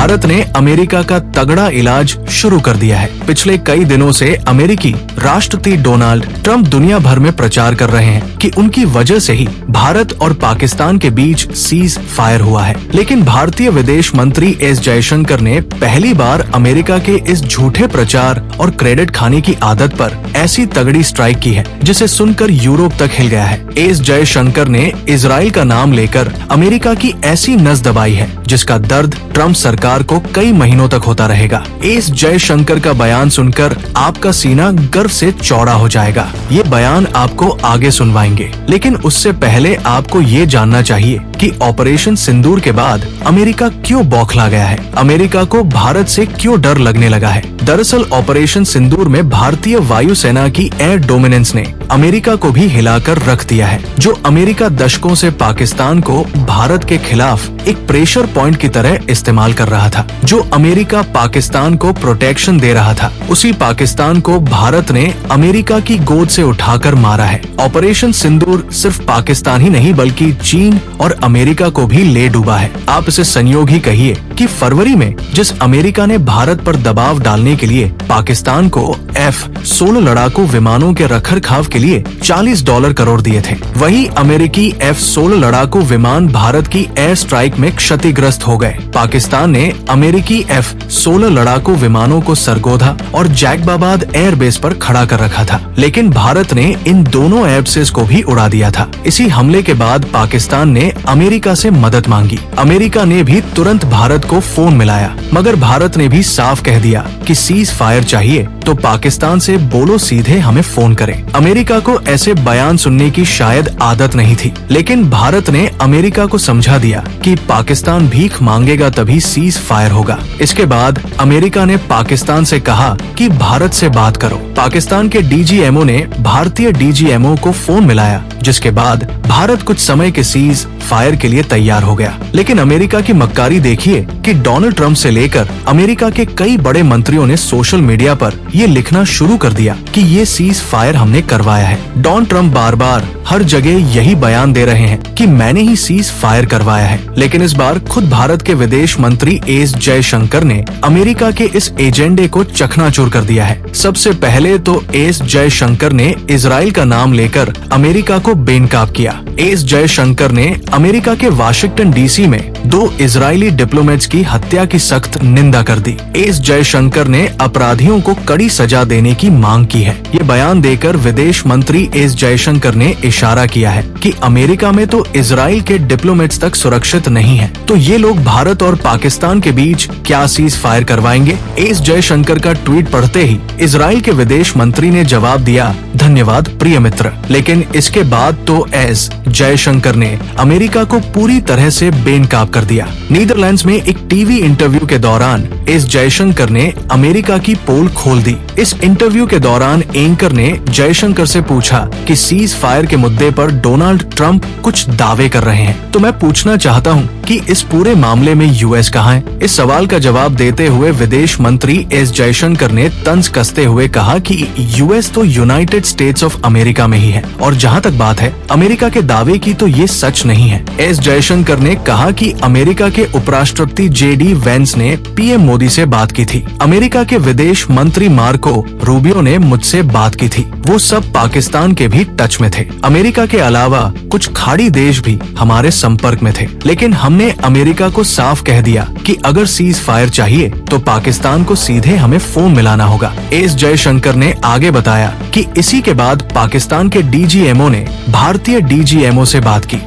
भारत ने अमेरिका का तगड़ा इलाज शुरू कर दिया है। पिछले कई दिनों से अमेरिकी राष्ट्रपति डोनाल्ड ट्रंप दुनिया भर में प्रचार कर रहे हैं कि उनकी वजह से ही भारत और पाकिस्तान के बीच सीज फायर हुआ है। लेकिन भारतीय विदेश मंत्री एस जयशंकर ने पहली बार अमेरिका के इस झूठे प्रचार और क्रेडिट खाने की आदत पर ऐसी तगड़ी स्ट्राइक की है जिसे सुनकर यूरोप तक हिल गया है। एस जयशंकर ने इजराइल का नाम लेकर अमेरिका की ऐसी नस दबाई है जिसका दर्द ट्रंप सरकार को कई महीनों तक होता रहेगा। एस जयशंकर का बयान सुनकर आपका सीना गर्व से चौड़ा हो जाएगा। ये बयान आपको आगे सुनवाएंगे, लेकिन उससे पहले आपको ये जानना चाहिए कि ऑपरेशन सिंदूर के बाद अमेरिका क्यों बौखला गया है, अमेरिका को भारत से क्यों डर लगने लगा है। दरअसल ऑपरेशन सिंदूर में भारतीय वायुसेना की एयर डोमिनेंस ने अमेरिका को भी हिलाकर रख दिया है। जो अमेरिका दशकों से पाकिस्तान को भारत के खिलाफ एक प्रेशर पॉइंट की तरह इस्तेमाल कर रहा था, जो अमेरिका पाकिस्तान को प्रोटेक्शन दे रहा था, उसी पाकिस्तान को भारत ने अमेरिका की गोद से उठाकर मारा है। ऑपरेशन सिंदूर सिर्फ पाकिस्तान ही नहीं बल्कि चीन और अमेरिका को भी ले डूबा है। आप इसे संयोग ही कहिए कि फरवरी में जिस अमेरिका ने भारत पर दबाव डालने के लिए पाकिस्तान को F-16 लड़ाकू विमानों के रखरखाव के लिए $40 करोड़ दिए थे, वही अमेरिकी F-16 लड़ाकू विमान भारत की एयर स्ट्राइक में क्षतिग्रस्त हो गए। पाकिस्तान ने अमेरिकी F-16 लड़ाकू विमानों को सरगोधा और जैकबाबाद एयरबेस पर खड़ा कर रखा था, लेकिन भारत ने इन दोनों एयरबेस को भी उड़ा दिया था। इसी हमले के बाद पाकिस्तान ने अमेरिका से मदद मांगी। अमेरिका ने भी तुरंत भारत को फोन मिलाया, मगर भारत ने भी साफ कह दिया कि सीज फायर चाहिए तो पाकिस्तान से बोलो सीधे हमें फोन करें। अमेरिका को ऐसे बयान सुनने की शायद आदत नहीं थी, लेकिन भारत ने अमेरिका को समझा दिया कि पाकिस्तान भीख मांगेगा तभी सीज फायर होगा। इसके बाद अमेरिका ने पाकिस्तान से कहा कि भारत से बात करो। पाकिस्तान के डीजीएमओ ने भारतीय डीजीएमओ को फोन मिलाया, जिसके बाद भारत कुछ समय के सीज फायर के लिए तैयार हो गया। लेकिन अमेरिका की मक्कारी देखिए कि डोनाल्ड ट्रंप से लेकर अमेरिका के कई बड़े मंत्रियों ने सोशल मीडिया पर ये लिखना शुरू कर दिया कि ये सीज फायर हमने करवाया है। डोनाल्ड ट्रंप बार बार हर जगह यही बयान दे रहे हैं कि मैंने ही सीज फायर करवाया है, लेकिन इस बार खुद भारत के विदेश मंत्री एस जयशंकर ने अमेरिका के इस एजेंडे को चकनाचूर कर दिया है। सबसे पहले तो एस जयशंकर ने इजराइल का नाम लेकर अमेरिका को बेनकाब किया। एस जयशंकर ने अमेरिका के वाशिंगटन डीसी में 2 इजरायली डिप्लोमेट्स की हत्या की सख्त निंदा कर दी। एस जयशंकर ने अपराधियों को कड़ी सजा देने की मांग की है। ये बयान देकर विदेश मंत्री एस जयशंकर ने इशारा किया है कि अमेरिका में तो इजराइल के डिप्लोमेट्स तक सुरक्षित नहीं है, तो ये लोग भारत और पाकिस्तान के बीच क्या सीज फायर करवाएंगे। एस जयशंकर का ट्वीट पढ़ते ही इजराइल के विदेश मंत्री ने जवाब दिया, धन्यवाद प्रिय मित्र। लेकिन इसके बाद तो एस जयशंकर ने अमेरिका को पूरी तरह से बेनकाब कर दिया। नीदरलैंड्स में एक टीवी इंटरव्यू के दौरान एस जयशंकर ने अमेरिका की पोल खोल दी। इस इंटरव्यू के दौरान एंकर ने जयशंकर से पूछा कि सीज फायर के मुद्दे पर डोनाल्ड ट्रंप कुछ दावे कर रहे हैं, तो मैं पूछना चाहता हूं कि इस पूरे मामले में यूएस कहाँ है। इस सवाल का जवाब देते हुए विदेश मंत्री एस जयशंकर ने तंज कसते हुए कहा कि यूएस तो यूनाइटेड स्टेट्स ऑफ अमेरिका में ही है, और जहाँ तक बात है अमेरिका के दावे की तो ये सच नहीं है। एस जयशंकर ने कहा कि अमेरिका के उपराष्ट्रपति JD वेंस ने पीएम मोदी से बात की थी। अमेरिका के विदेश मंत्री मार्को रूबियो ने मुझसे बात की थी। वो सब पाकिस्तान के भी टच में थे। अमेरिका के अलावा कुछ खाड़ी देश भी हमारे संपर्क में थे, लेकिन हमने अमेरिका को साफ कह दिया कि अगर सीज फायर चाहिए तो पाकिस्तान को सीधे हमें फोन मिलाना होगा। एस जयशंकर ने आगे बताया कि इसी के बाद पाकिस्तान के डीजीएमओ ने भारतीय डीजीएमओ से बात की।